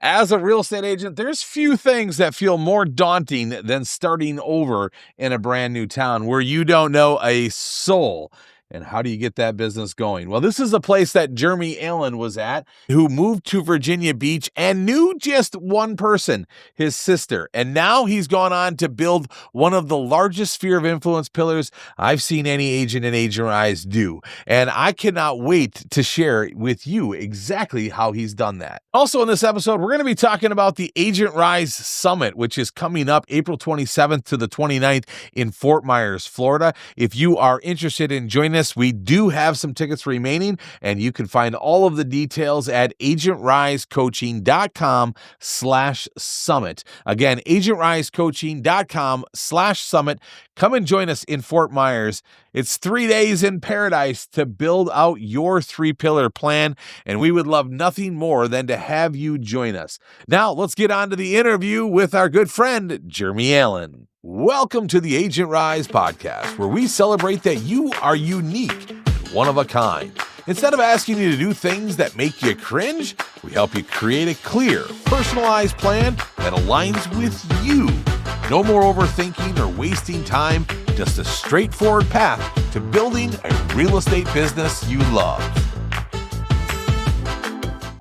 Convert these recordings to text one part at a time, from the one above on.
As a real estate agent, there's few things that feel more daunting than starting over in a brand new town where you don't know a soul. And how do you get that business going? Well, this is a place that Jeremy Allen was at, who moved to Virginia Beach and knew just one person, his sister. And now he's gone on to build one of the largest sphere of influence pillars I've seen any agent in Agent Rise do. And I cannot wait to share with you exactly how he's done that. Also in this episode, we're going to be talking about the Agent Rise Summit, which is coming up April 27th to the 29th in Fort Myers, Florida. If you are interested in joining us, we do have some tickets remaining, and you can find all of the details at agentrisecoaching.com/summit. Again, agentrisecoaching.com/summit. Come and join us in Fort Myers. It's 3 days in paradise to build out your 3-pillar plan, and we would love nothing more than to have you join us. Now, let's get on to the interview with our good friend, Jeremy Allen. Welcome to the Agent Rise podcast, where we celebrate that you are unique and one of a kind. Instead of asking you to do things that make you cringe, we help you create a clear, personalized plan that aligns with you. No more overthinking or wasting time, just a straightforward path to building a real estate business you love.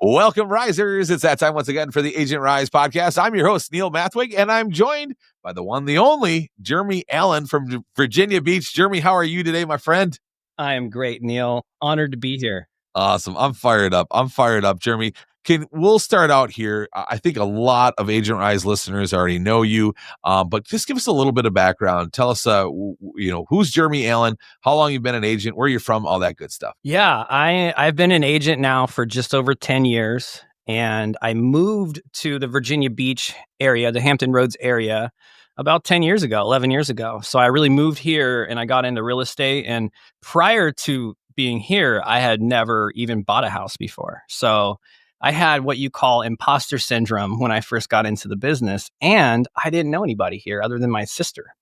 Welcome, Risers. It's that time once again for the Agent Rise podcast. I'm your host, Neil Mathwig, and I'm joined by the one, the only, Jeremy Allen from Virginia Beach. Jeremy, how are you today, my friend? I am great, Neil. Honored to be here. Awesome. I'm fired up, Jeremy. We'll start out here. I think a lot of Agent Rise listeners already know you, but just give us a little bit of background. Tell us, who's Jeremy Allen, how long you've been an agent, where you're from, all that good stuff. Yeah, I've been an agent now for just over 10 years, and I moved to the Virginia Beach area, the Hampton Roads area, about 10 years ago, 11 years ago. So I really moved here and I got into real estate. And prior to being here, I had never even bought a house before. So I had what you call imposter syndrome when I first got into the business, and I didn't know anybody here other than my sister.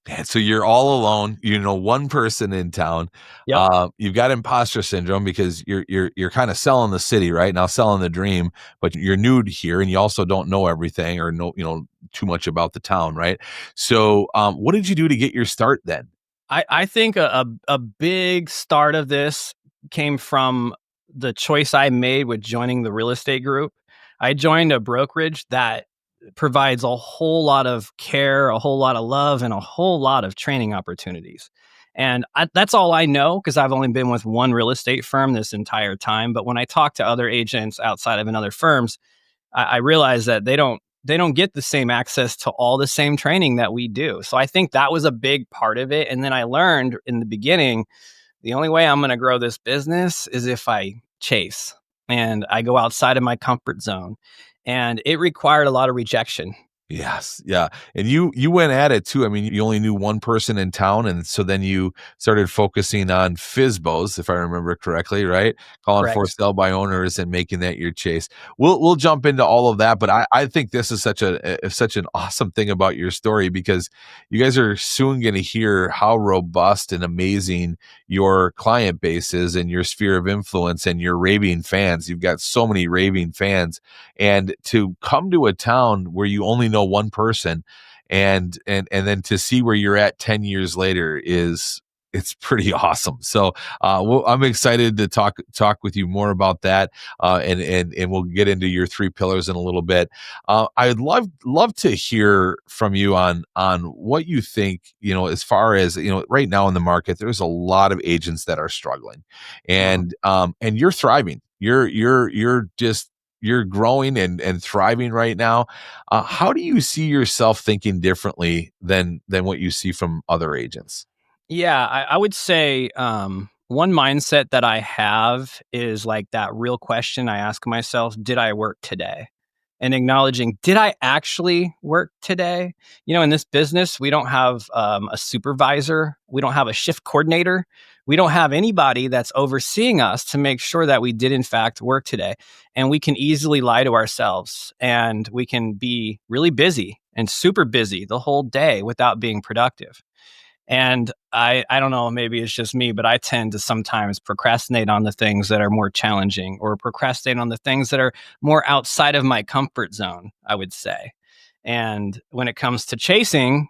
Man, so you're all alone. You know, one person in town. Yep. You've got imposter syndrome because you're kind of selling the city right now, selling the dream, but you're new to here, and you also don't know everything or know too much about the town, right? So, what did you do to get your start then? I think a big start of this came from the choice I made with joining the real estate group. I joined a brokerage that provides a whole lot of care, a whole lot of love, and a whole lot of training opportunities. And that's all I know because I've only been with one real estate firm this entire time. But when I talk to other agents outside of other firms, I realize that they don't get the same access to all the same training that we do. So I think that was a big part of it. And then I learned in the beginning, the only way I'm going to grow this business is if I chase and I go outside of my comfort zone. And it required a lot of rejection. Yes. Yeah. And you went at it too. I mean, you only knew one person in town. And so then you started focusing on FSBOs, if I remember correctly, right? Calling Correct. for sell by owners and making that your chase. We'll jump into all of that. But I think this is such an awesome thing about your story, because you guys are soon going to hear how robust and amazing your client base is and your sphere of influence and your raving fans. You've got so many raving fans. And to come to a town where you only know one person and then to see where you're at 10 years later it's pretty awesome. So I'm excited to talk with you more about that, and we'll get into your 3 pillars in a little bit. I'd love to hear from you on what you think, as far as, right now in the market, there's a lot of agents that are struggling, and you're thriving. You're growing and thriving right now. How do you see yourself thinking differently than what you see from other agents? Yeah, I would say one mindset that I have is like that real question I ask myself, did I work today? And acknowledging, did I actually work today? In this business, we don't have a supervisor. We don't have a shift coordinator. We don't have anybody that's overseeing us to make sure that we did, in fact, work today. And we can easily lie to ourselves, and we can be really busy and super busy the whole day without being productive. And I don't know, maybe it's just me, but I tend to sometimes procrastinate on the things that are more challenging, or procrastinate on the things that are more outside of my comfort zone, I would say. And when it comes to chasing,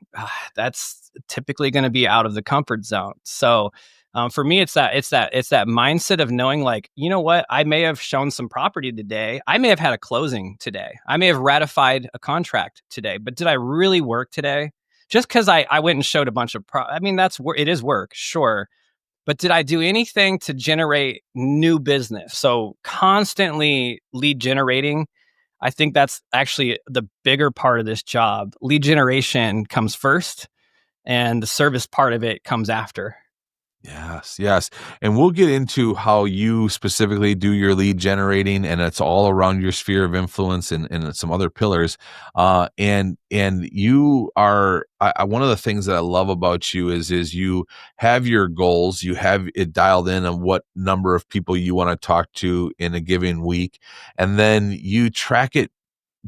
that's typically going to be out of the comfort zone. So for me, it's that mindset of knowing, like, you know what, I may have shown some property today, I may have had a closing today, I may have ratified a contract today, but did I really work today? Just because I went and showed a bunch of I mean, it is work, sure, but did I do anything to generate new business? So constantly lead generating, I think that's actually the bigger part of this job. Lead generation comes first, and the service part of it comes after. Yes, yes. And we'll get into how you specifically do your lead generating, and it's all around your sphere of influence and some other pillars. And you are one of the things that I love about you is you have your goals, you have it dialed in on what number of people you want to talk to in a given week, and then you track it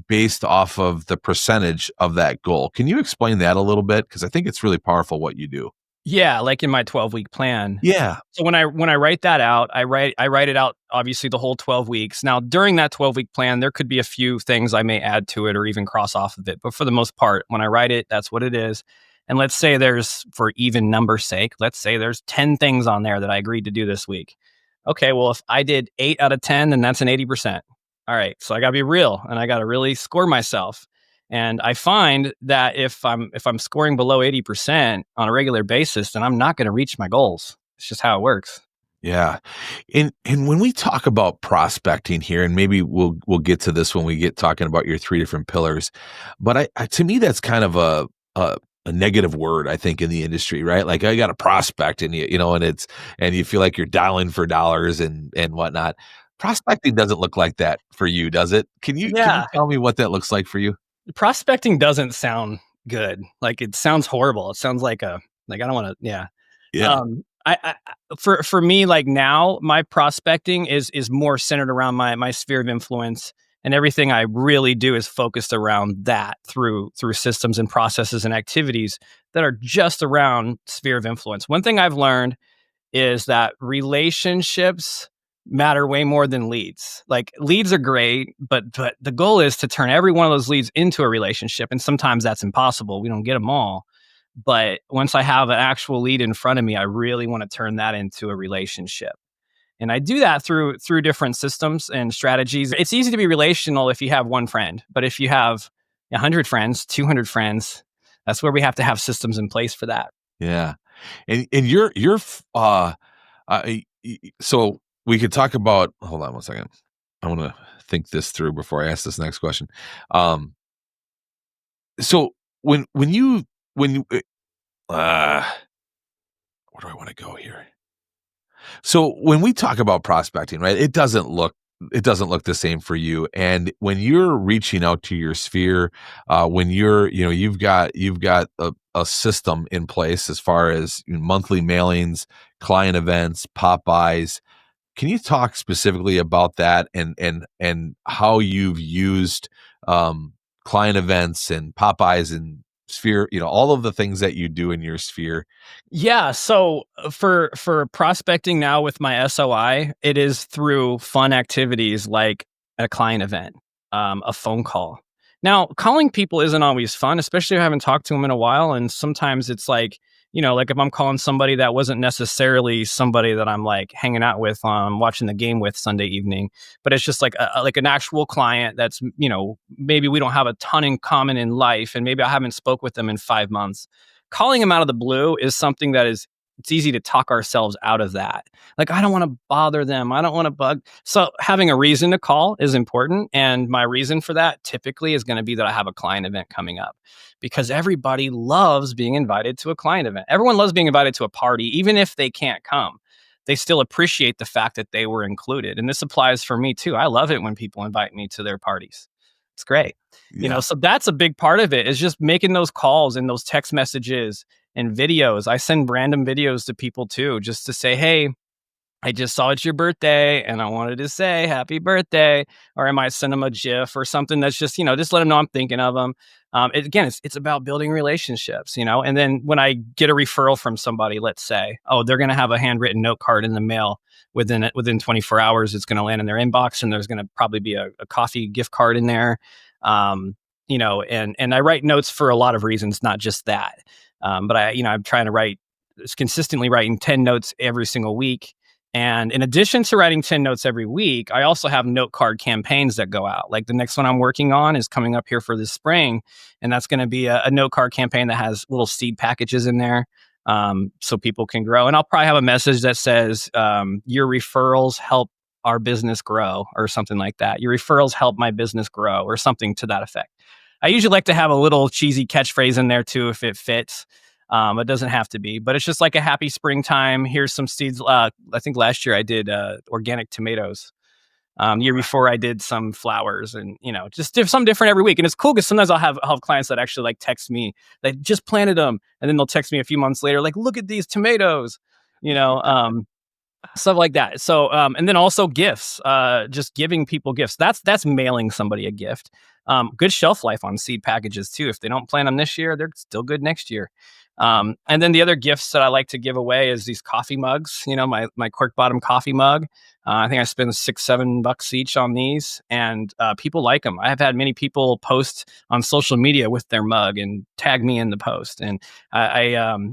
based off of the percentage of that goal. Can you explain that a little bit? Because I think it's really powerful what you do. Yeah, like in my 12-week plan. Yeah. So when I write that out, I write it out, obviously, the whole 12 weeks. Now, during that 12-week plan, there could be a few things I may add to it or even cross off of it. But for the most part, when I write it, that's what it is. And let's say there's, for even number's sake, let's say there's 10 things on there that I agreed to do this week. Okay, well, if I did 8 out of 10, then that's an 80%. All right, so I got to be real and I got to really score myself. And I find that if I'm scoring below 80% on a regular basis, then I'm not going to reach my goals. It's just how it works. Yeah. And when we talk about prospecting here, and maybe we'll get to this when we get talking about your three different pillars, but I to me that's kind of a negative word, I think, in the industry, right? Like, I got a prospect, and and you feel like you're dialing for dollars and whatnot. Prospecting doesn't look like that for you, does it? Can you Yeah, tell me what that looks like for you? prospecting doesn't sound good. Like, it sounds horrible. It sounds like I don't want to. Yeah. Yeah. For me, like, now, my prospecting is more centered around my sphere of influence, and everything I really do is focused around that through systems and processes and activities that are just around sphere of influence. One thing I've learned is that relationships matter way more than leads. Like, leads are great, but the goal is to turn every one of those leads into a relationship, and sometimes that's impossible. We don't get them all. But once I have an actual lead in front of me, I really want to turn that into a relationship. And I do that through different systems and strategies. It's easy to be relational if you have one friend, but if you have 100 friends, 200 friends, that's where we have to have systems in place for that. Yeah. And so we could talk about, hold on one second. I want to think this through before I ask this next question. Um, so when you, where do I want to go here? So when we talk about prospecting, right, it doesn't look the same for you. And when you're reaching out to your sphere, when you've got a system in place as far as monthly mailings, client events, pop buys. Can you talk specifically about that and how you've used client events and Popeyes and Sphere, all of the things that you do in your sphere? Yeah, so for prospecting now with my SOI, it is through fun activities like a client event, a phone call. Now, calling people isn't always fun, especially if I haven't talked to them in a while. And sometimes it's like, like if I'm calling somebody that wasn't necessarily somebody that I'm like hanging out with, watching the game with Sunday evening, but it's just like like an actual client that's, maybe we don't have a ton in common in life, and maybe I haven't spoke with them in 5 months. Calling them out of the blue is something that it's easy to talk ourselves out of that. Like, I don't want to bother them. I don't want to bug. So having a reason to call is important. And my reason for that typically is going to be that I have a client event coming up, because everybody loves being invited to a client event. Everyone loves being invited to a party, even if they can't come. They still appreciate the fact that they were included. And this applies for me too. I love it when people invite me to their parties. It's great. Yeah. So that's a big part of it, is just making those calls and those text messages and videos. I send random videos to people too, just to say, hey, I just saw it's your birthday and I wanted to say happy birthday. Or I might send them a GIF or something that's just, just let them know I'm thinking of them. Again, it's about building relationships, and then when I get a referral from somebody, let's say, oh, they're going to have a handwritten note card in the mail within 24 hours. It's going to land in their inbox, and there's going to probably be a coffee gift card in there. And I write notes for a lot of reasons, not just that. But I'm trying to consistently writing 10 notes every single week. And in addition to writing 10 notes every week, I also have note card campaigns that go out. Like the next one I'm working on is coming up here for this spring. And that's going to be a note card campaign that has little seed packages in there, so people can grow. And I'll probably have a message that says, your referrals help our business grow, or something like that. Your referrals help my business grow, or something to that effect. I usually like to have a little cheesy catchphrase in there too, if it fits. It doesn't have to be, but it's just like a happy springtime. Here's some seeds. I think last year I did organic tomatoes. Year before I did some flowers, and just some different every week. And it's cool because sometimes I'll have clients that actually like text me. They just planted them, and then they'll text me a few months later, like, look at these tomatoes. You know, stuff like that. So, and then also gifts, just giving people gifts. That's mailing somebody a gift. Good shelf life on seed packages too. If they don't plant them this year, they're still good next year. And then the other gifts that I like to give away is these coffee mugs. My cork bottom coffee mug. I think I spend $6-7 each on these, and people like them. I have had many people post on social media with their mug and tag me in the post. And I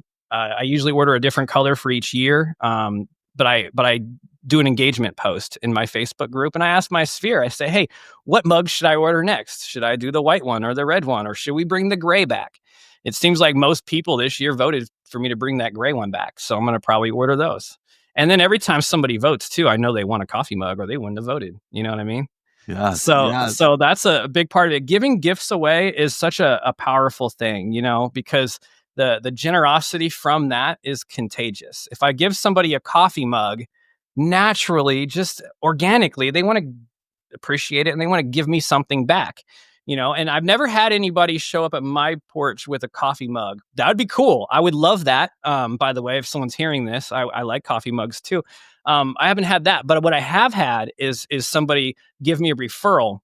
usually order a different color for each year. But I do an engagement post in my Facebook group, and I ask my sphere. I say, hey, what mug should I order next? Should I do the white one or the red one, or should we bring the gray back? It seems like most people this year voted for me to bring that gray one back, so I'm going to probably order those. And then every time somebody votes too, I know they want a coffee mug or they wouldn't have voted. You know what I mean? Yes, So yes. so that's a big part of it. Giving gifts away is such a powerful thing, because the generosity from that is contagious. If I give somebody a coffee mug, naturally, just organically, they want to appreciate it and they want to give me something back. And I've never had anybody show up at my porch with a coffee mug. That would be cool. I would love that. By the way, if someone's hearing this, I like coffee mugs too. I haven't had that, but what I have had is somebody give me a referral,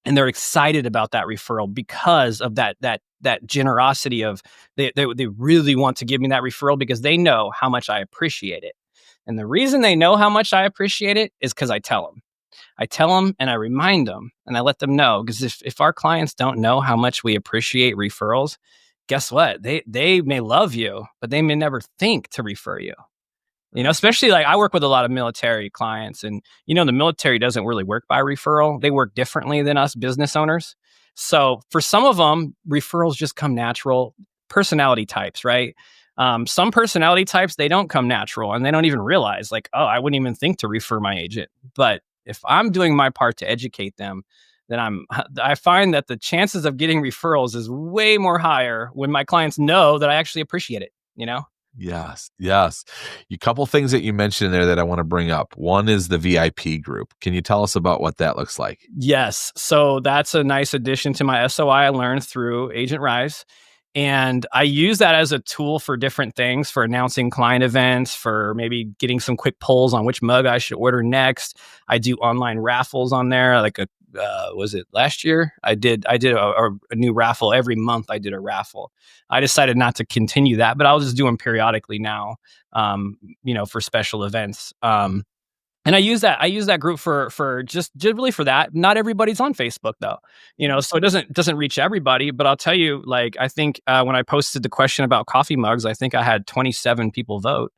and they're excited about that referral because of that generosity of they really want to give me that referral because they know how much I appreciate it. And the reason they know how much I appreciate it is because I tell them. I tell them and I remind them and I let them know, because if our clients don't know how much we appreciate referrals, guess what? They may love you, but they may never think to refer you. Especially like I work with a lot of military clients, and the military doesn't really work by referral. They work differently than us business owners. So for some of them, referrals just come natural. Personality types, right? Some personality types, they don't come natural and they don't even realize, like, oh, I wouldn't even think to refer my agent. But if I'm doing my part to educate them, then I find that the chances of getting referrals is way more higher when my clients know that I actually appreciate it. Yes, yes. A couple things that you mentioned in there that I want to bring up. One is the VIP group. Can you tell us about what that looks like? Yes. So that's a nice addition to my SOI I learned through Agent Rise. And I use that as a tool for different things, for announcing client events, for maybe getting some quick polls on which mug I should order next. I do online raffles on there. Like was it last year? I did a new raffle every month. I did a raffle. I decided not to continue that, but I'll just do them periodically now, for special events. And I use that group for just really for that. Not everybody's on Facebook though, so it doesn't reach everybody. But I'll tell you, like, I think when I posted the question about coffee mugs, I think I had 27 people vote.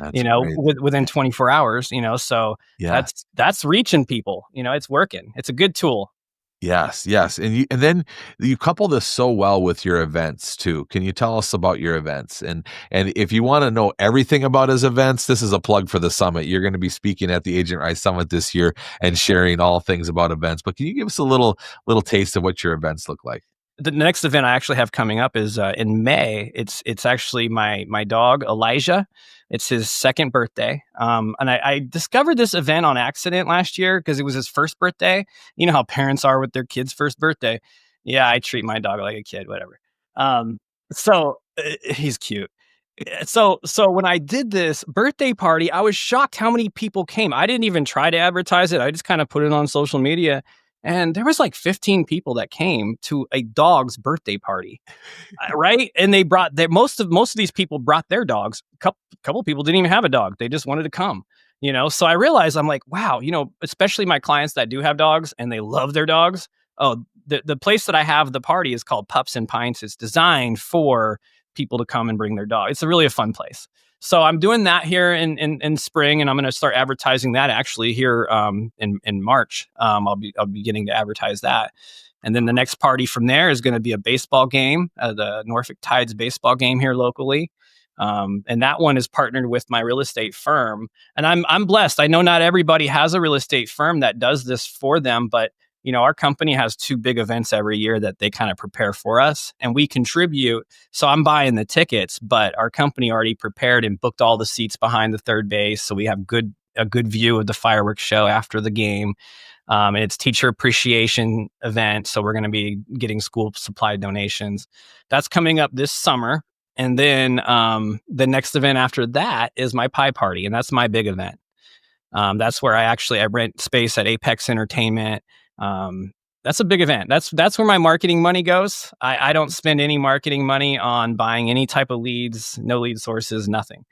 That's great. Within 24 hours. So Yeah. that's reaching people. It's working. It's a good tool. Yes, yes, and then you couple this so well with your events too. Can you tell us about your events? And if you wanna know everything about his events, this is a plug for the summit. You're gonna be speaking at the Agent Rise Summit this year and sharing all things about events, but can you give us a little taste of what your events look like? The next event I actually have coming up is in May. It's actually my dog Elijah. It's his second birthday, and I discovered this event on accident last year because it was his first birthday. You know how parents are with their kid's first birthday. Yeah, I treat my dog like a kid, whatever. So he's cute. So when I did this birthday party, I was shocked how many people came. I didn't even try to advertise it. I just kind of put it on social media, and there was like 15 people that came to a dog's birthday party. Right? And they brought their most of these people brought their dogs. Couple people didn't even have a dog. They just wanted to come. So I realized I'm like, wow, especially my clients that do have dogs and they love their dogs. Oh, the place that I have the party is called Pups and Pints. It's designed for people to come and bring their dog. It's really a fun place. So I'm doing that here in spring, and I'm going to start advertising that actually here in March. I'll be beginning to advertise that. And then the next party from there is going to be a baseball game, the Norfolk Tides baseball game here locally. And that one is partnered with my real estate firm. And I'm blessed. I know not everybody has a real estate firm that does this for them, but our company has two big events every year that they kind of prepare for us, and we contribute. So I'm buying the tickets, but our company already prepared and booked all the seats behind the third base, so we have a good view of the fireworks show after the game. And it's teacher appreciation event, so we're going to be getting school supply donations. That's coming up this summer, and then the next event after that is my pie party, and that's my big event. That's where I rent space at Apex Entertainment. That's a big event. That's where my marketing money goes. I don't spend any marketing money on buying any type of leads, no lead sources, nothing.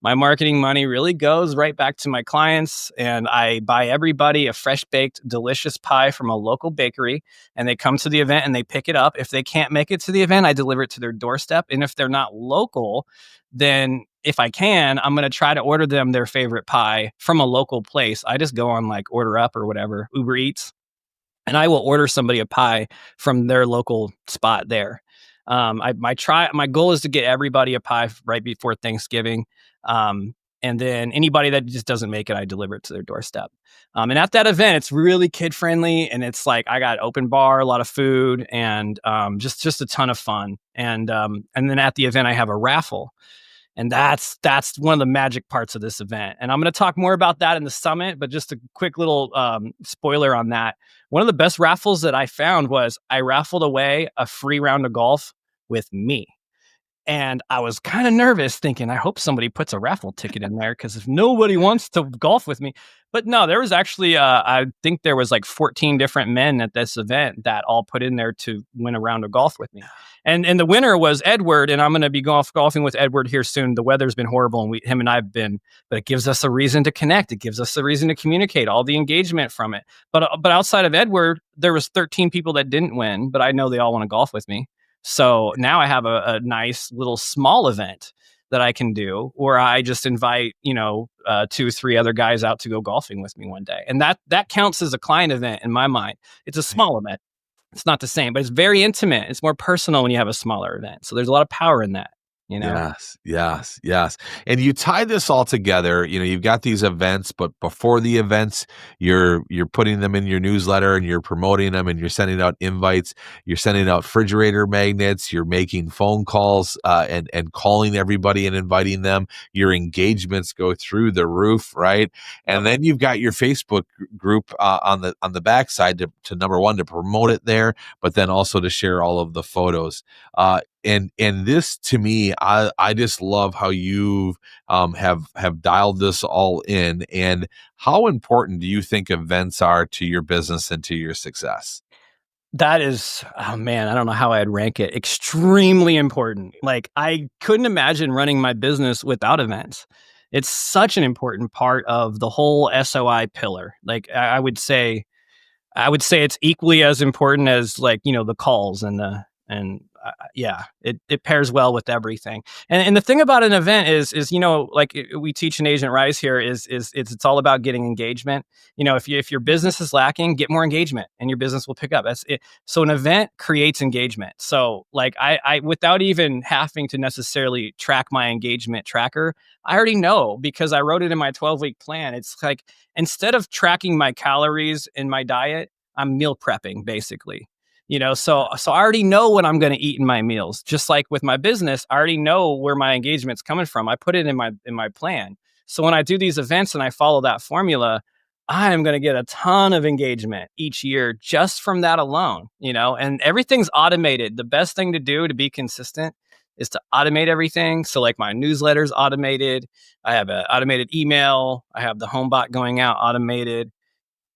My marketing money really goes right back to my clients, and I buy everybody a fresh baked, delicious pie from a local bakery, and they come to the event and they pick it up. If they can't make it to the event, I deliver it to their doorstep. And if they're not local, then if I can, I'm going to try to order them their favorite pie from a local place. I just go on like Order Up or whatever, Uber Eats, and I will order somebody a pie from their local spot there. My goal is to get everybody a pie right before Thanksgiving. And then anybody that just doesn't make it, I deliver it to their doorstep. And at that event, it's really kid friendly, and it's like I got open bar, a lot of food, and just a ton of fun. And then at the event, I have a raffle, and that's one of the magic parts of this event. And I'm going to talk more about that in the summit, but just a quick little spoiler on that. One of the best raffles that I found was I raffled away a free round of golf with me. And I was kind of nervous thinking, I hope somebody puts a raffle ticket in there, because if nobody wants to golf with me. But no, there was actually, I think there was like 14 different men at this event that all put in there to win a round of golf with me. And the winner was Edward, and I'm going to be golfing with Edward here soon. The weather's been horrible, and him and I have been, but it gives us a reason to connect. It gives us a reason to communicate, all the engagement from it. But outside of Edward, there was 13 people that didn't win, but I know they all want to golf with me. So now I have a nice little small event that I can do where I just invite, 2-3 other guys out to go golfing with me one day. And that counts as a client event in my mind. It's a small event. It's not the same, but it's very intimate. It's more personal when you have a smaller event. So there's a lot of power in that. Yes, yes, yes. And you tie this all together. You've got these events, but before the events, you're putting them in your newsletter and you're promoting them and you're sending out invites. You're sending out refrigerator magnets. You're making phone calls and calling everybody and inviting them. Your engagements go through the roof, right? And then you've got your Facebook group on the backside to number one, to promote it there, but then also to share all of the photos. And this, to me, I just love how you have dialed this all in. And how important do you think events are to your business and to your success? That is, oh man, I don't know how I'd rank it. Extremely important. Like, I couldn't imagine running my business without events. It's such an important part of the whole SOI pillar. Like, I would say it's equally as important as, like, the calls yeah, it pairs well with everything. And the thing about an event is like we teach in Agent Rise here is it's all about getting engagement. If your business is lacking, get more engagement and your business will pick up. That's it. So an event creates engagement. So like I without even having to necessarily track my engagement tracker, I already know because I wrote it in my 12-week plan. It's like, instead of tracking my calories in my diet, I'm meal prepping basically. So I already know what I'm going to eat in my meals. Just like with my business, I already know where my engagement's coming from. I put it in my plan. So when I do these events and I follow that formula, I am going to get a ton of engagement each year just from that alone, and everything's automated. The best thing to do to be consistent is to automate everything. So like my newsletter's automated. I have an automated email. I have the home bot going out automated.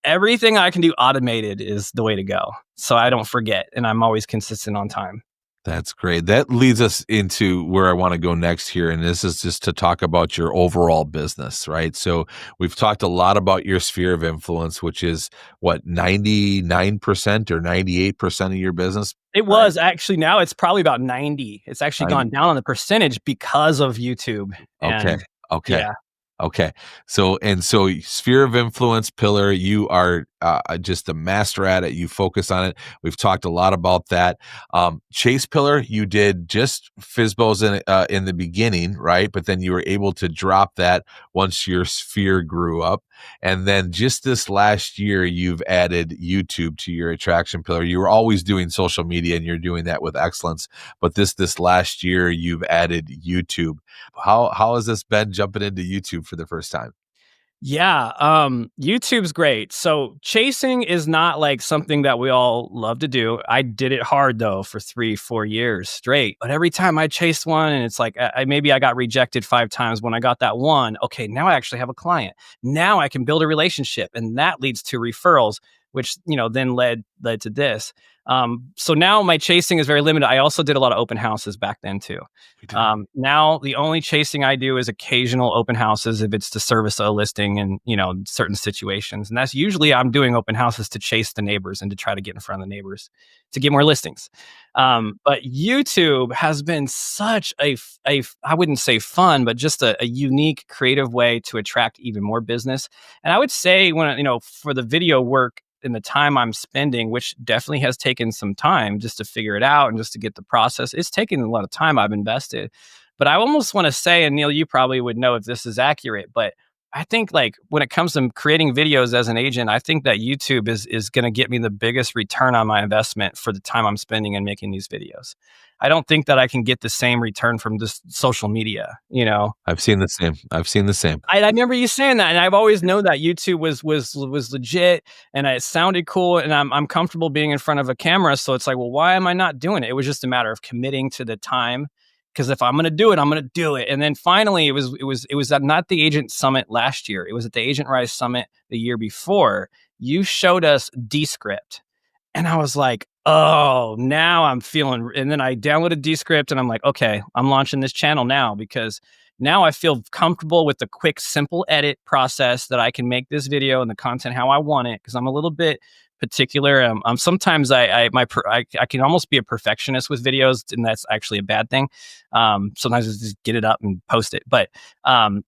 Everything I can do automated is the way to go. So I don't forget and I'm always consistent on time. That's great. That leads us into where I want to go next here. And this is just to talk about your overall business, right? So we've talked a lot about your sphere of influence, which is what, 99% or 98% of your business, It right? was actually now it's probably about 90. It's actually 90. gone down on the percentage because of YouTube Okay. and Okay. yeah. Okay. So sphere of influence pillar, you are just a master at it. You focus on it. We've talked a lot about that. Chase pillar, you did just Fizbo's in the beginning, right? But then you were able to drop that once your sphere grew up. And then just this last year, you've added YouTube to your attraction pillar. You were always doing social media and you're doing that with excellence. But this last year, you've added YouTube. How has this been jumping into YouTube for the first time? Yeah, YouTube's great. So chasing is not like something that we all love to do. I did it hard though for 3, 4 years straight. But every time I chased one and it's like maybe I got rejected 5 times when I got that one. Okay, now I actually have a client. Now I can build a relationship and that leads to referrals, which, then led to this. So now my chasing is very limited. I also did a lot of open houses back then too. We did. Now the only chasing I do is occasional open houses if it's to service a listing in certain situations, and that's usually I'm doing open houses to chase the neighbors and to try to get in front of the neighbors to get more listings. But YouTube has been such I wouldn't say fun, but just a unique, creative way to attract even more business. And I would say when for the video work and the time I'm spending, which definitely has taken some time just to figure it out and just to get the process, it's taken a lot of time I've invested. But I almost want to say, and Neil, you probably would know if this is accurate, but I think like when it comes to creating videos as an agent, I think that YouTube is going to get me the biggest return on my investment for the time I'm spending in making these videos. I don't think that I can get the same return from just social media. I've seen the same. I've seen the same. I remember you saying that, and I've always known that YouTube was legit, and it sounded cool, and I'm comfortable being in front of a camera. So it's like, well, why am I not doing it? It was just a matter of committing to the time, because if I'm going to do it, I'm going to do it. And then finally, it was at not the Agent Summit last year. It was at the Agent Rise Summit the year before. You showed us Descript, and I was like, oh, now I'm feeling. And then I downloaded Descript and I'm like, okay, I'm launching this channel now because now I feel comfortable with the quick, simple edit process that I can make this video and the content how I want it. Because I'm a little bit particular. Sometimes I can almost be a perfectionist with videos, and that's actually a bad thing. Sometimes I just get it up and post it. But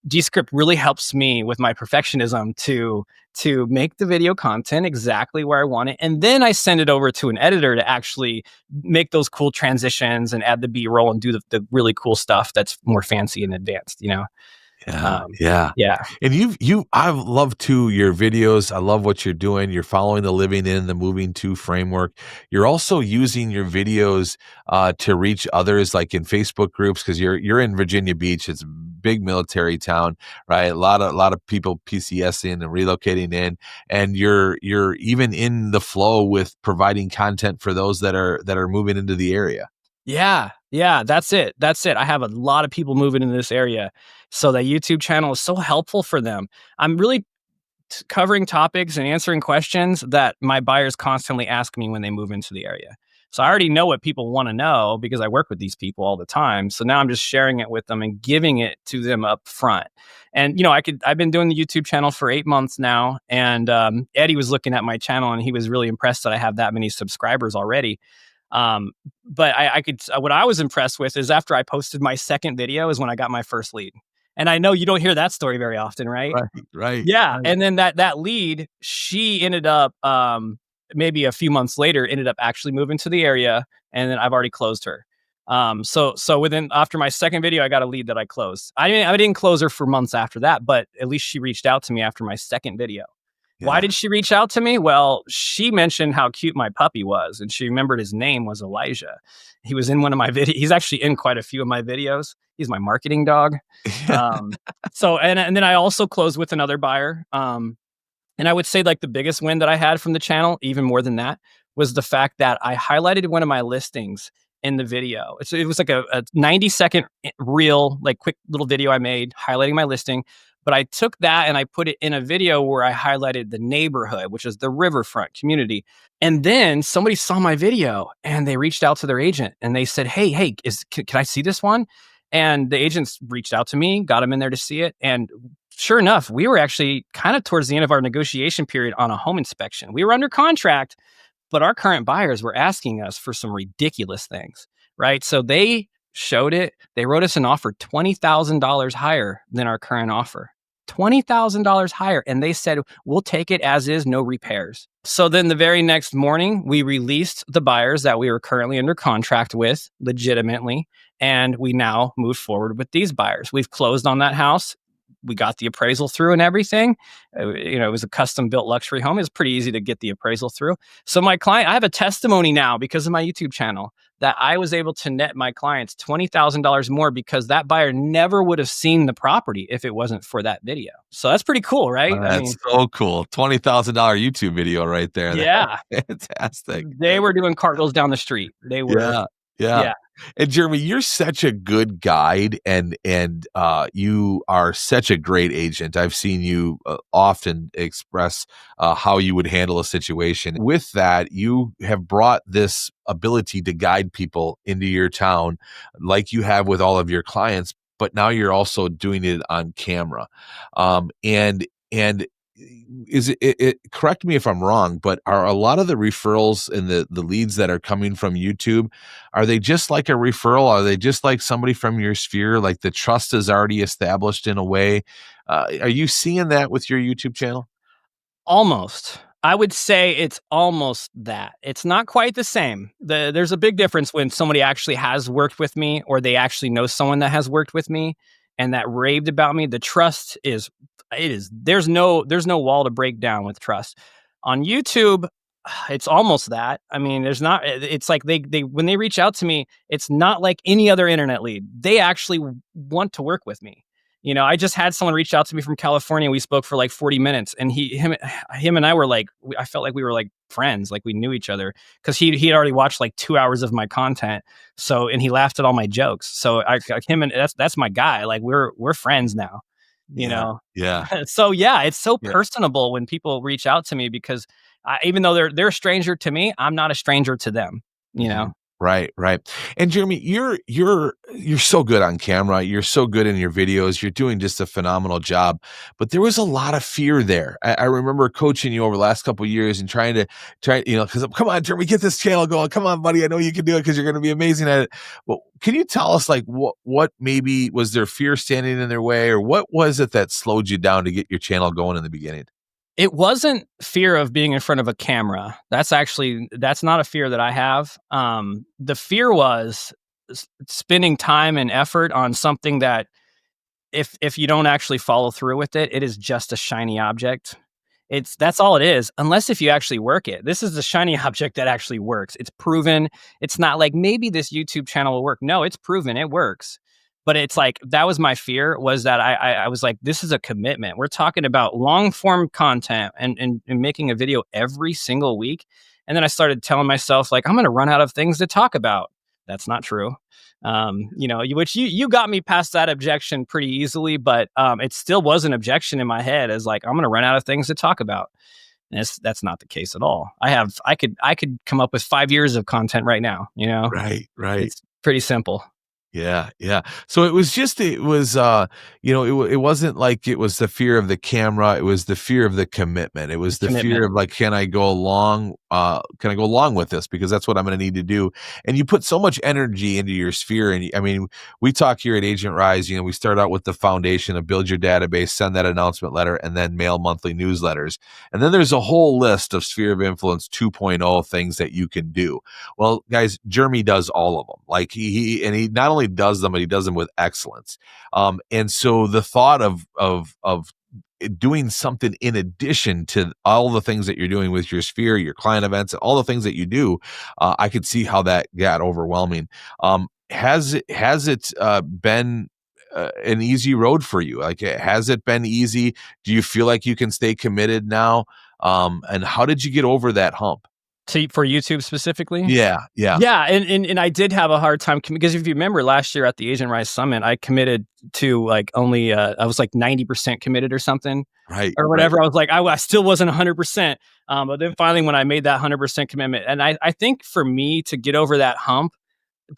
Descript really helps me with my perfectionism to make the video content exactly where I want it. And then I send it over to an editor to actually make those cool transitions and add the B-roll and do the really cool stuff that's more fancy and advanced. Yeah, yeah. Yeah. And I've loved too your videos. I love what you're doing. You're following the living in, the moving to framework. You're also using your videos to reach others, like in Facebook groups, because you're in Virginia Beach. It's a big military town, right? A lot of people PCSing and relocating in, and you're even in the flow with providing content for those that are moving into the area. Yeah, yeah, that's it. That's it. I have a lot of people moving into this area. So the YouTube channel is so helpful for them. I'm really covering topics and answering questions that my buyers constantly ask me when they move into the area. So I already know what people want to know because I work with these people all the time. So now I'm just sharing it with them and giving it to them up front. And I've been doing the YouTube channel for 8 months now, and Eddie was looking at my channel and he was really impressed that I have that many subscribers already. Um, but what I was impressed with is after I posted my second video is when I got my first lead. And I know you don't hear that story very often, right? Right, right, Yeah, right. and then that lead, she ended up, maybe a few months later, ended up actually moving to the area, and then I've already closed her. So within after my second video, I got a lead that I closed. I didn't close her for months after that, but at least she reached out to me after my second video. Why Yeah. did she reach out to me? Well, she mentioned how cute my puppy was, and she remembered his name was Elijah. He was in one of my videos. He's actually in quite a few of my videos. He's my marketing dog. Um, and then I also closed with another buyer. And I would say like the biggest win that I had from the channel, even more than that, was the fact that I highlighted one of my listings in the video. It was like a 90-second reel, like quick little video I made highlighting my listing. But I took that and I put it in a video where I highlighted the neighborhood, which is the riverfront community. And then somebody saw my video and they reached out to their agent and they said, hey, can I see this one? And the agents reached out to me, got them in there to see it. And sure enough, we were actually kind of towards the end of our negotiation period on a home inspection. We were under contract, but our current buyers were asking us for some ridiculous things, right? So they showed it. They wrote us an offer $20,000 higher than our current offer. $20,000 higher. And they said, we'll take it as is, no repairs. So then the very next morning, we released the buyers that we were currently under contract with legitimately. And we now move forward with these buyers. We've closed on that house. We got the appraisal through and everything. It was a custom built luxury home. It was pretty easy to get the appraisal through. So my client, I have a testimony now because of my YouTube channel that I was able to net my clients $20,000 more because that buyer never would have seen the property if it wasn't for that video. So that's pretty cool, right? I That's mean, so cool. $20,000 YouTube video right there. yeah, That's fantastic. they were doing cartwheels down the street. They were, Yeah, yeah. yeah. And Jeremy, you're such a good guide, and you are such a great agent. I've seen you often express how you would handle a situation. With that, you have brought this ability to guide people into your town, like you have with all of your clients. But now you're also doing it on camera, and is correct me if I'm wrong, but are a lot of the referrals and the leads that are coming from YouTube, are they just like a referral? Are they just like somebody from your sphere? Like the trust is already established in a way. Are you seeing that with your YouTube channel? Almost. I would say it's almost that. It's not quite the same. There's a big difference when somebody actually has worked with me or they actually know someone that has worked with me and that raved about me. The trust is it is there's no wall to break down with trust. On YouTube, it's almost that. I mean, there's not it's like they when they reach out to me, it's not like any other internet lead. They actually want to work with me. I just had someone reach out to me from California. We spoke for like 40 minutes and him and I were like, I felt like we were like friends, like we knew each other because he had already watched like 2 hours of my content. So, and he laughed at all my jokes. So him and that's my guy. Like we're friends now, you Yeah, know? yeah, So yeah, it's so yeah. personable when people reach out to me because even though they're a stranger to me, I'm not a stranger to them, you Mhm. know? Right, right. And Jeremy, you're so good on camera. You're so good in your videos. You're doing just a phenomenal job. But there was a lot of fear there. I remember coaching you over the last couple of years and because come on, Jeremy, get this channel going. Come on, buddy. I know you can do it because you're going to be amazing at it. Well, can you tell us like what maybe was there fear standing in their way, or what was it that slowed you down to get your channel going in the beginning? It wasn't fear of being in front of a camera. That's not a fear that I have. The fear was spending time and effort on something that if you don't actually follow through with it, it is just a shiny object. That's all it is, unless if you actually work it. This is the shiny object that actually works. It's proven. It's not like maybe this YouTube channel will work. No, it's proven it works. But it's like that was my fear was that I was like, this is a commitment. We're talking about long form content and making a video every single week. And then I started telling myself, like, I'm gonna run out of things to talk about. That's not true. Which you got me past that objection pretty easily, but it still was an objection in my head as like I'm going to run out of things to talk about. And that's not the case at all. I could come up with 5 years of content right now. Right, right. It's pretty simple. Yeah, yeah. So it wasn't like it was the fear of the camera, it was the fear of the commitment. It was the fear Commitment. of like, can I go along with this? Because that's what I'm gonna need to do. And you put so much energy into your sphere. And I mean, we talk here at Agent Rise, we start out with the foundation of build your database, send that announcement letter, and then mail monthly newsletters. And then there's a whole list of Sphere of Influence 2.0 things that you can do. Well, guys, Jeremy does all of them. Like he not only does them, but he does them with excellence. And so the thought of doing something in addition to all the things that you're doing with your sphere, your client events, all the things that you do, I could see how that got overwhelming. Has it been an easy road for you? Like, has it been easy? Do you feel like you can stay committed now? And how did you get over that hump? For YouTube specifically? Yeah, yeah. Yeah, and I did have a hard time because if you remember last year at the Agent Rise Summit, I committed to, like, only, I was, like, 90% committed or something Right, or right. whatever. I was like, I still wasn't 100%, but then finally when I made that 100% commitment and I think for me to get over that hump,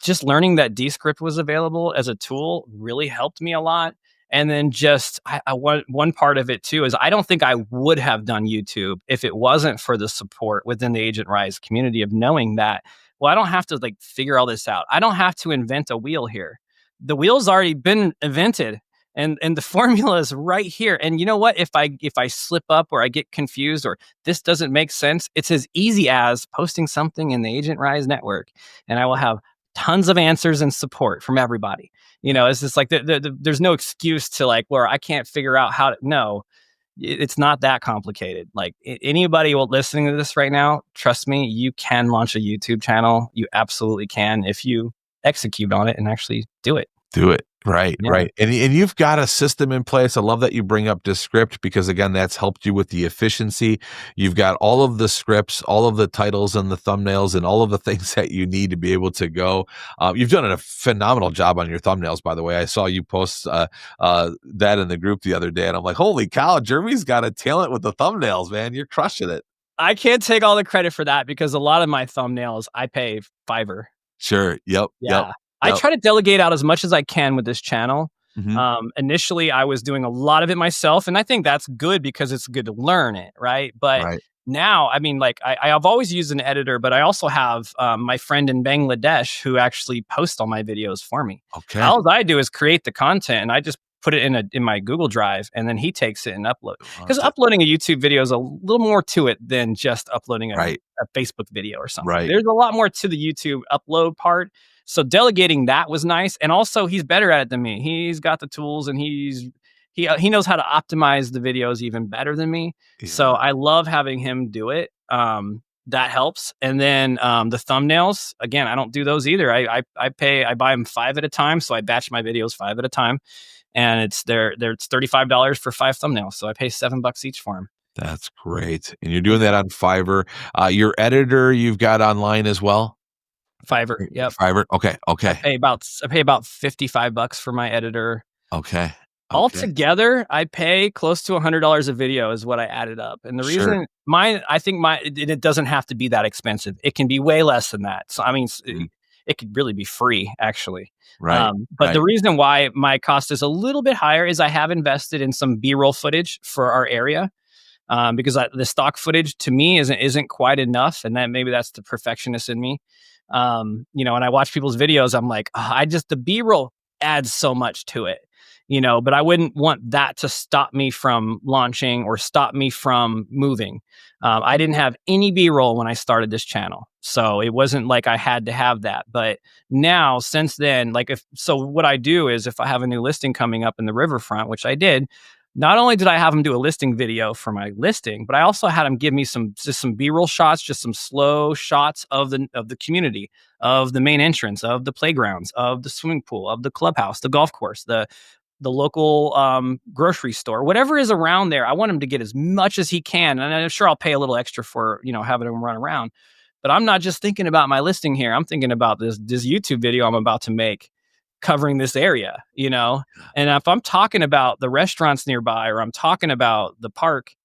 just learning that Descript was available as a tool really helped me a lot. And then just I one part of it too is I don't think I would have done YouTube if it wasn't for the support within the Agent Rise community of knowing that, well, I don't have to like figure all this out. I don't have to invent a wheel here. The wheel's already been invented and the formula is right here. And you know what? If I slip up or I get confused or this doesn't make sense, it's as easy as posting something in the Agent Rise network and I will have tons of answers and support from everybody. It's just like there's no excuse to like where I can't figure out how to. No, it's not that complicated. Like anybody listening to this right now, trust me, you can launch a YouTube channel. You absolutely can if you execute on it and actually do it. Do it. Right, Yeah. right. And you've got a system in place. I love that you bring up Descript because again, that's helped you with the efficiency. You've got all of the scripts, all of the titles and the thumbnails and all of the things that you need to be able to go. You've done a phenomenal job on your thumbnails, by the way. I saw you post that in the group the other day and I'm like, holy cow, Jeremy's got a talent with the thumbnails, man. You're crushing it. I can't take all the credit for that because a lot of my thumbnails I pay Fiverr. Sure. Yep. Yep. Yeah. I Yep. try to delegate out as much as I can with this channel. Mhm. Initially, I was doing a lot of it myself, and I think that's good because it's good to learn it, right? But Right. now, I mean, like I've always used an editor, but I also have my friend in Bangladesh who actually posts all my videos for me. Okay. All I do is create the content, and I just put it in my Google Drive, and then he takes it and upload. Because Loves it. uploading a YouTube video is a little more to it than just uploading Right. a Facebook video or something. Right. There's a lot more to the YouTube upload part. So delegating that was nice, and also he's better at it than me. He's got the tools, and he knows how to optimize the videos even better than me. So Yeah. I love having him do it. That helps. And then the thumbnails, again, I don't do those either. I buy them 5 at a time, so I batch my videos 5 at a time, and it's $35 for 5 thumbnails. So I pay $7 each for them. That's great. And you're doing that on Fiverr. Your editor you've got online as well? Fiverr, yep. Fiverr? Okay, I okay, pay about $55 for my editor. okay, okay. Altogether, I pay close to $100 a video is what I added up. And the Sure. reason I think it doesn't have to be that expensive. It can be way less than that. So, I mean, Mhm. it could really be free actually. Right, But right. the reason why my cost is a little bit higher is I have invested in some B-roll footage for our area. Because the stock footage to me isn't quite enough, and maybe that's the perfectionist in me. When I watch people's videos, I'm like, "Ah, the B-roll adds so much to it, but I wouldn't want that to stop me from launching or stop me from moving. I didn't have any B-roll when I started this channel, so it wasn't like I had to have that. But now, since then, what I do is if I have a new listing coming up in the riverfront, which I did, not only did I have him do a listing video for my listing, but I also had him give me some B-roll shots, just some slow shots of the community, of the main entrance, of the playgrounds, of the swimming pool, of the clubhouse, the golf course, the local grocery store, whatever is around there. I want him to get as much as he can, and I'm sure I'll pay a little extra for having him run around. But I'm not just thinking about my listing here. I'm thinking about this YouTube video I'm about to make covering this area. And if I'm talking about the restaurants nearby or I'm talking about the park,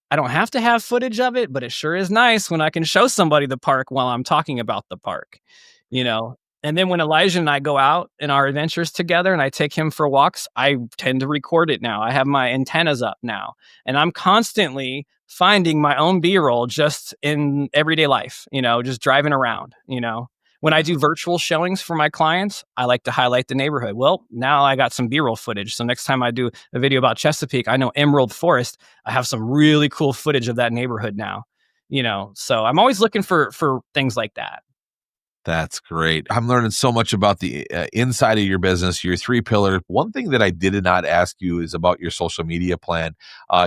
I don't have to have footage of it, but it sure is nice when I can show somebody the park while I'm talking about the park, you know? And then when Elijah and I go out in our adventures together and I take him for walks, I tend to record it now. I have my antennas up now, and I'm constantly finding my own B-roll just in everyday life, just driving around. When I do virtual showings for my clients, I like to highlight the neighborhood. Well, now I got some B-roll footage. So next time I do a video about Chesapeake, I know Emerald Forest, I have some really cool footage of that neighborhood now. So I'm always looking for things like that. That's great. I'm learning so much about the inside of your business, your 3 pillar. One thing that I did not ask you is about your social media plan.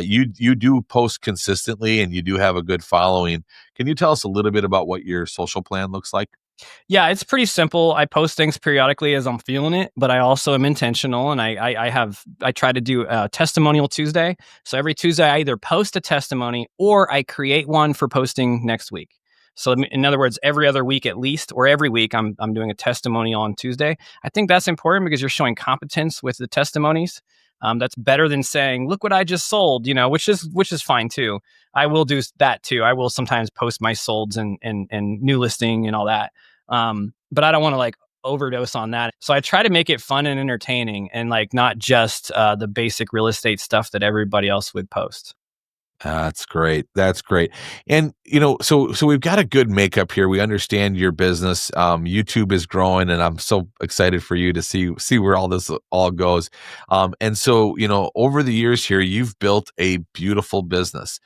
You do post consistently and you do have a good following. Can you tell us a little bit about what your social plan looks like? Yeah, it's pretty simple. I post things periodically as I'm feeling it, but I also am intentional, and I try to do a testimonial Tuesday. So every Tuesday, I either post a testimony or I create one for posting next week. So in other words, every other week at least, or every week, I'm doing a testimonial on Tuesday. I think that's important because you're showing competence with the testimonies. That's better than saying, "Look what I just sold," which is fine too. I will do that too. I will sometimes post my solds and new listing and all that. But I don't want to like overdose on that. So I try to make it fun and entertaining, and like not just the basic real estate stuff that everybody else would post. That's great. That's great. And so we've got a good makeup here. We understand your business. YouTube is growing, and I'm so excited for you to see where all this all goes. And so over the years here, you've built a beautiful business.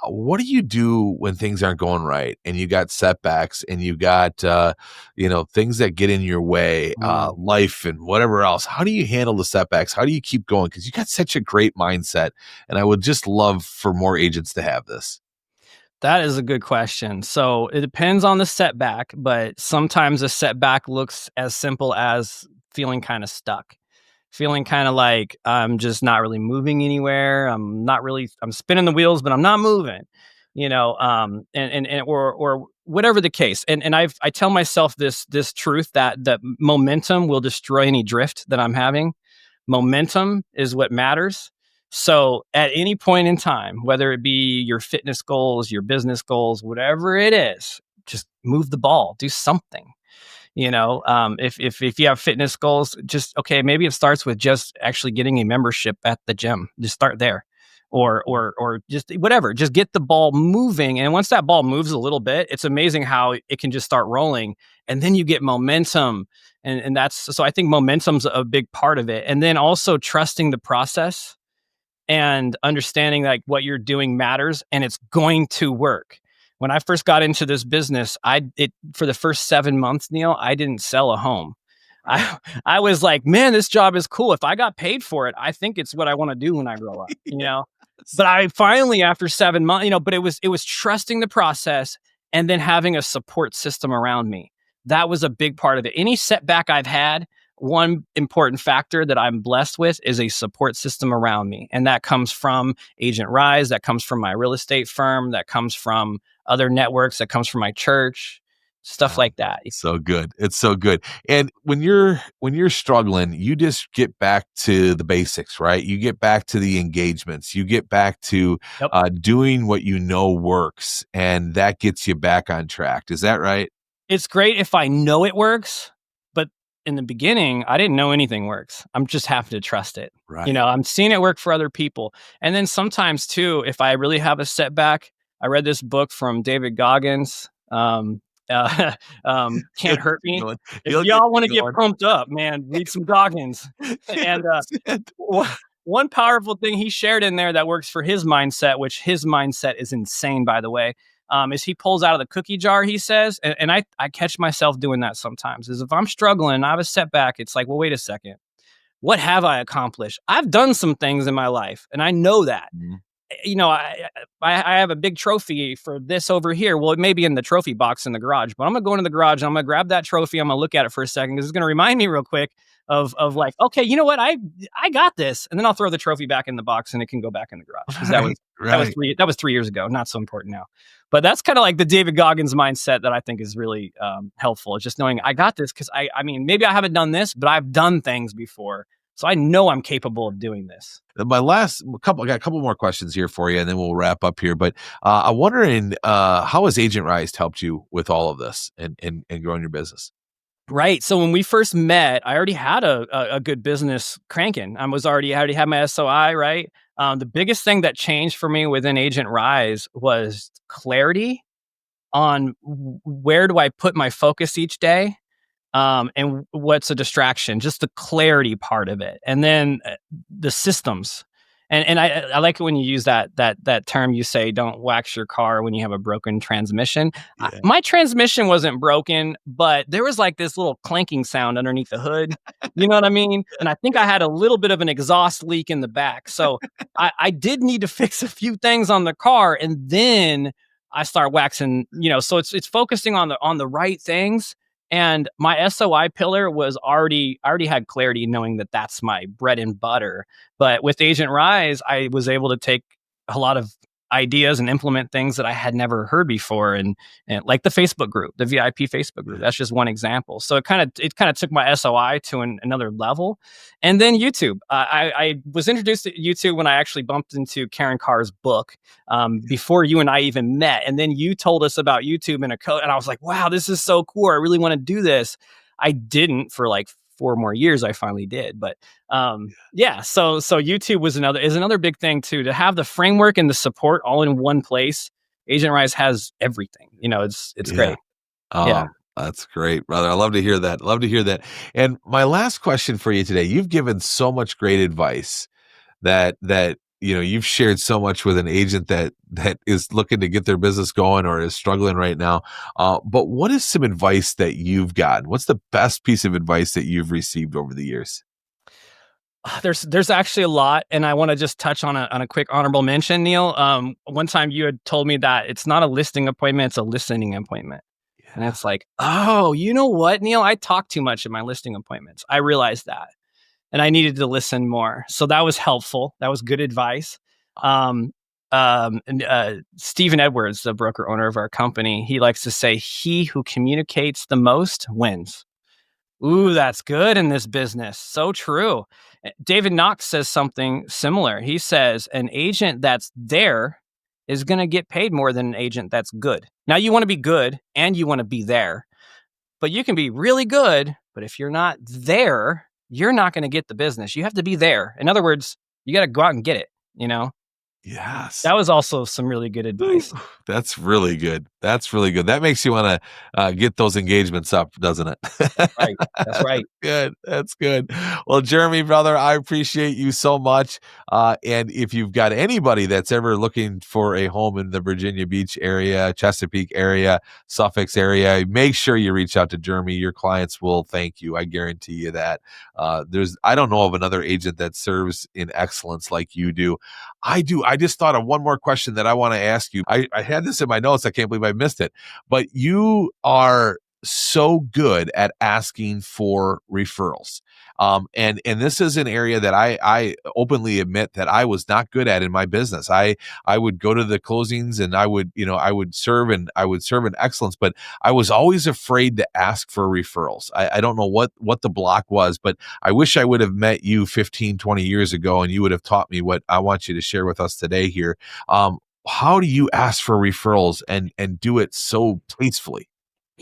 What do you do when things aren't going right, and you got setbacks, and you got things that get in your way, Mm. life and whatever else? How do you handle the setbacks? How do you keep going? Because you got such a great mindset, and I would just love for more agents to have this. That is a good question. So it depends on the setback, but sometimes a setback looks as simple as feeling kind of stuck, feeling kind of like I'm just not really moving anywhere. I'm spinning the wheels, but I'm not moving, and or whatever the case. And I tell myself this truth that momentum will destroy any drift that I'm having. Momentum is what matters. So at any point in time, whether it be your fitness goals, your business goals, whatever it is, just move the ball, do something. If you have fitness goals, just okay, maybe it starts with just actually getting a membership at the gym. Just start there. Or just whatever, just get the ball moving. And once that ball moves a little bit, it's amazing how it can just start rolling. And then you get momentum. And that's so I think momentum's a big part of it. And then also trusting the process and understanding like what you're doing matters and it's going to work. When I first got into this business, for the first 7 months, Neil, I didn't sell a home. Right. I I was like, man, this job is cool. If I got paid for it, I think it's what I want to do when I grow up, Yes. But I finally, after 7 months, but it was trusting the process and then having a support system around me. That was a big part of it. Any setback I've had, one important factor that I'm blessed with is a support system around me. And that comes from Agent Rise, that comes from my real estate firm, that comes from other networks, that comes from my church, stuff Ah, like that. so good. It's so good. And when you're struggling, you just get back to the basics, right? You get back to the engagements. You get back to Yep. doing what you know works, and that gets you back on track. Is that right? It's great if I know it works, but in the beginning, I didn't know anything works. I'm just happy to trust it. Right. I'm seeing it work for other people. And then sometimes too, if I really have a setback, I read this book from David Goggins, uh, He'll Can't get Hurt you Me. going. If He'll get y'all want to you get going. pumped up, man, read some Goggins. And That's it. one powerful thing he shared in there that works for his mindset, which his mindset is insane, by the way, is he pulls out of the cookie jar, he says, and I catch myself doing that sometimes, is if I'm struggling, I have a setback, it's like, well, wait a second. What have I accomplished? I've done some things in my life, and I know that Mhm. I have a big trophy for this over here. Well, it may be in the trophy box in the garage, but I'm gonna go into the garage and I'm gonna grab that trophy. I'm gonna look at it for a second because it's gonna remind me real quick of like, okay, you know what? I got this, and then I'll throw the trophy back in the box and it can go back in the garage because that was Right, that was right. 3 years ago. Not so important now, but that's kind of like the David Goggins mindset that I think is really helpful. It's just knowing I got this because I mean maybe I haven't done this, but I've done things before, so I know I'm capable of doing this. My last couple I got a couple more questions here for you, and then we'll wrap up here. But I'm wondering, how has Agent Rise helped you with all of this and growing your business? Right. So when we first met, I already had a good business cranking. I already had my SOI, right? The biggest thing that changed for me within Agent Rise was clarity on where do I put my focus each day, and what's a distraction, just the clarity part of it, and then the systems. And I like it when you use that term. You say don't wax your car when you have a broken transmission. Yeah. My transmission wasn't broken, but there was like this little clanking sound underneath the hood. You know what I mean? And I think I had a little bit of an exhaust leak in the back, so I did need to fix a few things on the car, and then I start waxing. So it's focusing on the right things, and my SOI pillar was I already had clarity knowing that that's my bread and butter. But with Agent Rise, I was able to take a lot of ideas and implement things that I had never heard before. And like the Facebook group, the VIP Facebook group, that's just one example. So it kind of took my SOI to another level. And then YouTube. I was introduced to YouTube when I actually bumped into Karen Carr's book before you and I even met. And then you told us about YouTube in a code, and I was like, wow, this is so cool. I really want to do this. I didn't for like 4 more years. I finally did, but yeah. So YouTube was another big thing too, to have the framework and the support all in one place. Agent Rise has everything. It's Yeah. great. Yeah. That's great, brother. I love to hear that. Love to hear that. And my last question for you today, you've given so much great advice that you've shared so much with an agent that is looking to get their business going or is struggling right now. But what is some advice that you've gotten? What's the best piece of advice that you've received over the years? There's actually a lot, and I want to just touch on a quick honorable mention, Neil. One time you had told me that it's not a listing appointment, it's a listening appointment. And Yeah. it's like, oh, you know what, Neil? I talk too much in my listing appointments. I realized that. And I needed to listen more. So that was helpful. That was good advice. And Stephen Edwards, the broker owner of our company, he likes to say, he who communicates the most wins. Ooh, that's good in this business. So true. David Knox says something similar. He says an agent that's there is going to get paid more than an agent that's good. Now, you want to be good and you want to be there, but you can be really good. But if you're not there, you're not going to get the business. You have to be there. In other words, you got to go out and get it. Yes. That was also some really good Ooh, advice. that's really good. That's really good. That makes you wanna, get those engagements up, doesn't it? That's right. That's right. Good. That's good. Well, Jeremy, brother, I appreciate you so much. And if you've got anybody that's ever looking for a home in the Virginia Beach area, Chesapeake area, Suffolk area, make sure you reach out to Jeremy. Your clients will thank you. I guarantee you that. I don't know of another agent that serves in excellence like you do. I do. I just thought of one more question that I want to ask you. I had this in my notes. I can't believe I missed it. But you are so good at asking for referrals. And this is an area that I openly admit that I was not good at in my business. I would go to the closings and I would serve in excellence, but I was always afraid to ask for referrals. I don't know what the block was, but I wish I would have met you 15, 20 years ago and you would have taught me what I want you to share with us today here. How do you ask for referrals and do it so tastefully?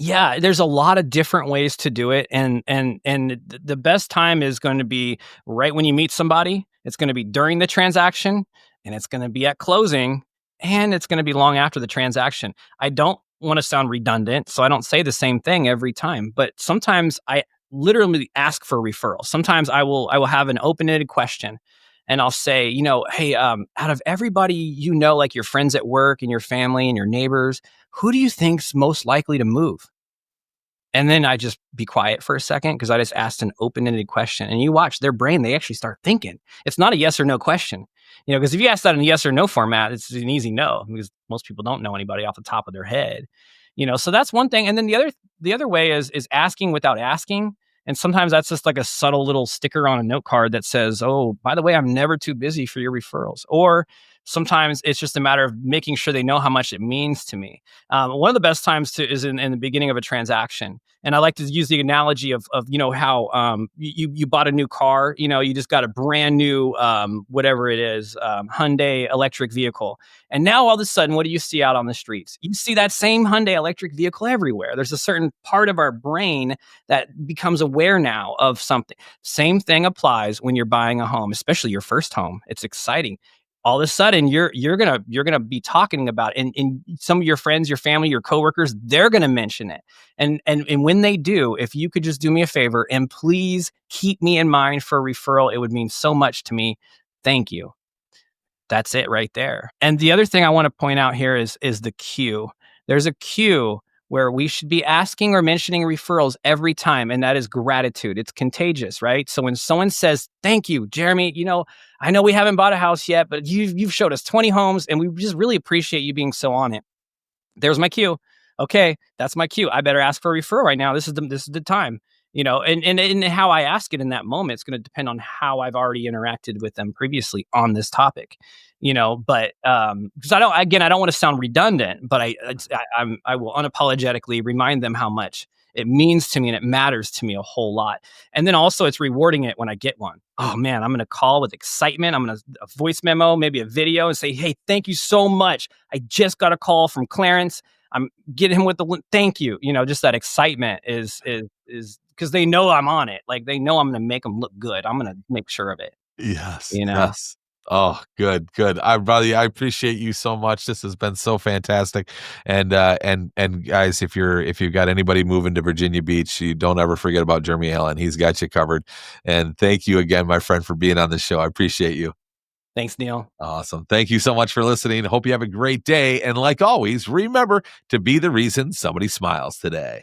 Yeah, there's a lot of different ways to do it, and the best time is going to be right when you meet somebody. It's going to be during the transaction, and it's going to be at closing, and it's going to be long after the transaction. I don't want to sound redundant, so I don't say the same thing every time. But sometimes I literally ask for referrals. Sometimes I will have an open-ended question, and I'll say, hey, out of everybody like your friends at work and your family and your neighbors, who do you think's most likely to move? And then I just be quiet for a second because I just asked an open-ended question. And you watch their brain, they actually start thinking. It's not a yes or no question. Because if you ask that in a yes or no format, it's an easy no because most people don't know anybody off the top of their head. So that's one thing. And then the other way is asking without asking. And sometimes that's just like a subtle little sticker on a note card that says, "Oh, by the way, I'm never too busy for your referrals." Or sometimes it's just a matter of making sure they know how much it means to me. One of the best times is in the beginning of a transaction. And I like to use the analogy of how you bought a new car, you just got a brand new whatever it is, Hyundai electric vehicle. And now all of a sudden, what do you see out on the streets? You see that same Hyundai electric vehicle everywhere. There's a certain part of our brain that becomes aware now of something. Same thing applies when you're buying a home, especially your first home. It's exciting. All of a sudden you're gonna be talking about, and some of your friends, your family, your coworkers, they're gonna mention it. And when they do, if you could just do me a favor and please keep me in mind for a referral, it would mean so much to me. Thank you. That's it right there. And the other thing I want to point out here is the cue. There's a cue where we should be asking or mentioning referrals every time, and that is gratitude. It's contagious, right? So when someone says, "Thank you, Jeremy, I know we haven't bought a house yet, but you've showed us 20 homes, and we just really appreciate you being so on it." There's my cue. Okay, that's my cue. I better ask for a referral right now. This is the time. And how I ask it in that moment, it's going to depend on how I've already interacted with them previously on this topic. but because I don't want to sound redundant, but I will unapologetically remind them how much it means to me and it matters to me a whole lot. And then also it's rewarding it when I get one. Oh man, I'm going to call with excitement. I'm going to a voice memo, maybe a video, and say, "Hey, thank you so much. I just got a call from Clarence. I'm getting him with thank you." Just that excitement is because they know I'm on it. Like they know I'm going to make them look good. I'm going to make sure of it. Yes, You know. yes. Oh, good, good. I appreciate you so much. This has been so fantastic. And guys, if you've got anybody moving to Virginia Beach, you don't ever forget about Jeremy Allen. He's got you covered. And thank you again, my friend, for being on the show. I appreciate you. Thanks, Neil. Awesome. Thank you so much for listening. Hope you have a great day. And like always, remember to be the reason somebody smiles today.